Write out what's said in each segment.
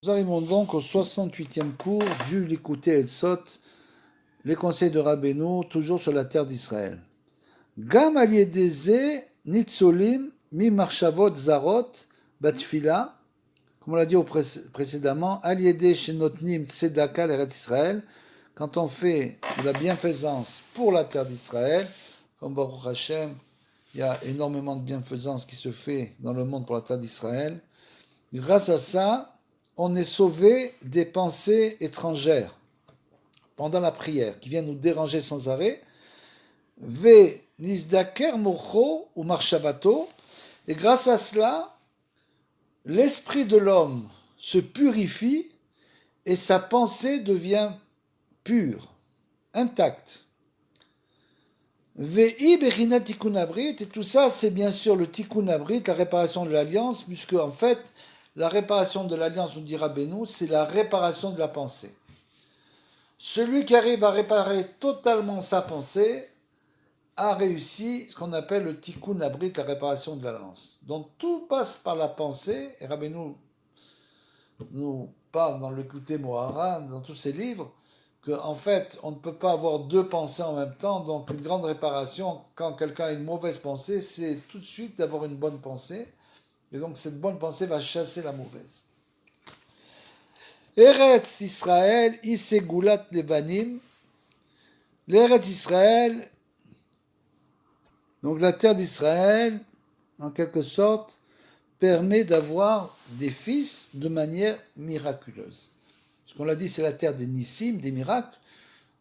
Nous arrivons donc au 68e cours du Likutei Etzot, les conseils de Rabbeinu, toujours sur la terre d'Israël. Gam al yedeze nitzolim mi marshavot zarot batfila, comme on l'a dit précédemment, al yede shenotnim tzedaka l'Eretz Israël, quand on fait de la bienfaisance pour la terre d'Israël, comme Baruch Hashem, il y a énormément de bienfaisance qui se fait dans le monde pour la terre d'Israël. Grâce à ça, on est sauvé des pensées étrangères pendant la prière qui viennent nous déranger sans arrêt. Ve nizdaker mocho ou marshavato, et grâce à cela, l'esprit de l'homme se purifie et sa pensée devient pure, intacte. Ve'i bechina tikkun abrit, et tout ça, c'est bien sûr le tikkun abrit, la réparation de l'alliance, puisque en fait, la réparation de l'alliance, nous dira Rabbeinu, c'est la réparation de la pensée. Celui qui arrive à réparer totalement sa pensée a réussi ce qu'on appelle le tikkun abrit, la réparation de l'alliance. Donc tout passe par la pensée, et Rabbeinu nous parle dans le Likutei Moharan, dans tous ses livres, qu'en fait, on ne peut pas avoir deux pensées en même temps, donc une grande réparation, quand quelqu'un a une mauvaise pensée, c'est tout de suite d'avoir une bonne pensée, et donc cette bonne pensée va chasser la mauvaise. Eretz Israël, Isegulat Levanim. L'Eretz Israël, donc la terre d'Israël, en quelque sorte, permet d'avoir des fils de manière miraculeuse. Ce qu'on l'a dit, c'est la terre des Nissim, des miracles.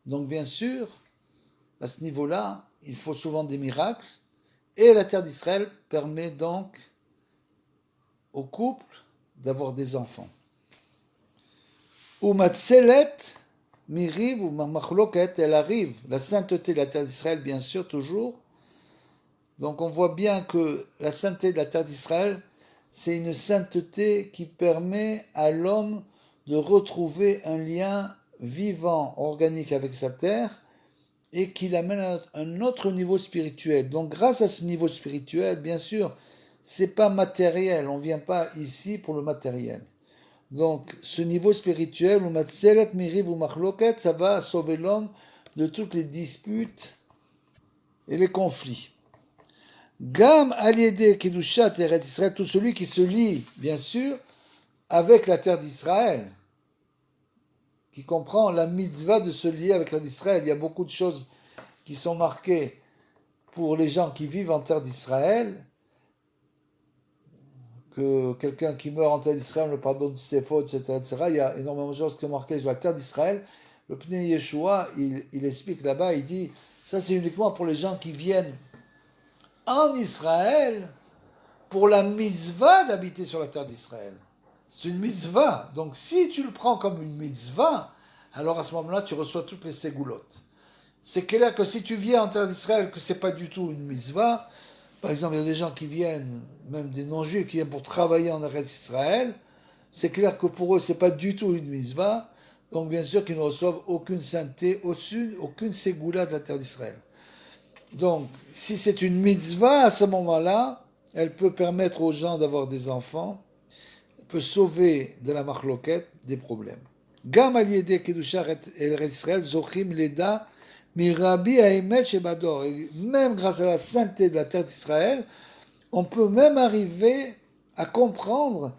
Donc bien sûr, à ce niveau-là, il faut souvent des miracles. Et la terre d'Israël permet donc au couple d'avoir des enfants. Ou matzelet, miriv ou machloket, elle arrive, la sainteté de la terre d'Israël, bien sûr, toujours. Donc on voit bien que la sainteté de la terre d'Israël, c'est une sainteté qui permet à l'homme de retrouver un lien vivant, organique avec sa terre, et qui l'amène à un autre niveau spirituel. Donc grâce à ce niveau spirituel, bien sûr, c'est pas matériel, on vient pas ici pour le matériel. Donc, ce niveau spirituel, ou matzelet miriv ou machloket, ça va sauver l'homme de toutes les disputes et les conflits. Gam aliede kedushat eret Israël, tout celui qui se lie, bien sûr, avec la terre d'Israël, qui comprend la mitzvah de se lier avec la terre d'Israël. Il y a beaucoup de choses qui sont marquées pour les gens qui vivent en terre d'Israël, que quelqu'un qui meurt en terre d'Israël, on le pardonne de ses fautes, etc., etc. Il y a énormément de choses qui sont marquées sur la terre d'Israël. Le Pnei Yeshua, il explique là-bas, il dit, ça c'est uniquement pour les gens qui viennent en Israël pour la mitzvah d'habiter sur la terre d'Israël. C'est une mitzvah. Donc si tu le prends comme une mitzvah, alors à ce moment-là, tu reçois toutes les ségoulottes. C'est clair que si tu viens en terre d'Israël, que c'est pas du tout une mitzvah, par exemple, il y a des gens qui viennent, même des non-juifs, qui viennent pour travailler en Eretz Israël. C'est clair que pour eux, c'est pas du tout une mitzvah. Donc, bien sûr, qu'ils ne reçoivent aucune sainteté, aucune ségoula de la terre d'Israël. Donc, si c'est une mitzvah, à ce moment-là, elle peut permettre aux gens d'avoir des enfants, elle peut sauver de la marloquette des problèmes. Gam al yedei kedusha Eretz Israël, zochim leda mirabi haemet shebador. Même grâce à la sainteté de la terre d'Israël, on peut même arriver à comprendre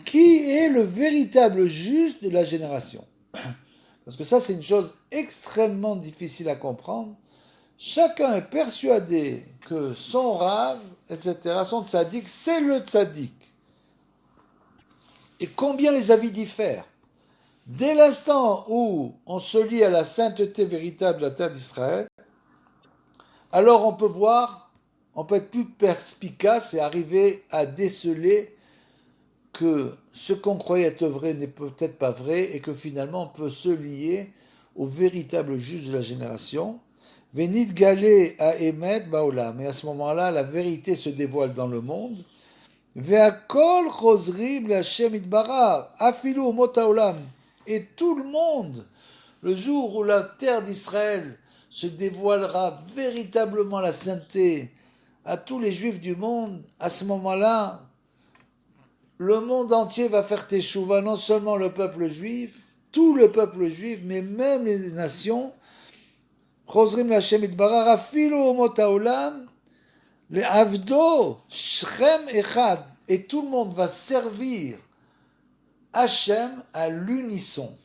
qui est le véritable juste de la génération. Parce que ça, c'est une chose extrêmement difficile à comprendre. Chacun est persuadé que son rave, etc., son tzaddik, c'est le tzaddik. Et combien les avis diffèrent. Dès l'instant où on se lie à la sainteté véritable de la terre d'Israël, alors on peut voir, on peut être plus perspicace et arriver à déceler que ce qu'on croyait être vrai n'est peut-être pas vrai et que finalement on peut se lier au véritable juge de la génération. Venit galé à Emet Baolam. Et à ce moment-là, la vérité se dévoile dans le monde. Ve'akol chosrim le'Hashem itbarach, afilu umot haolam. Et tout le monde, le jour où la terre d'Israël se dévoilera véritablement la sainteté à tous les juifs du monde, à ce moment-là, le monde entier va faire teshuva, non seulement le peuple juif, tout le peuple juif, mais même les nations. חוזרים להשם יתברך, אפילו אומות העולם, לעבדו, שכם אחד, et tout le monde va servir Hachem à l'unisson.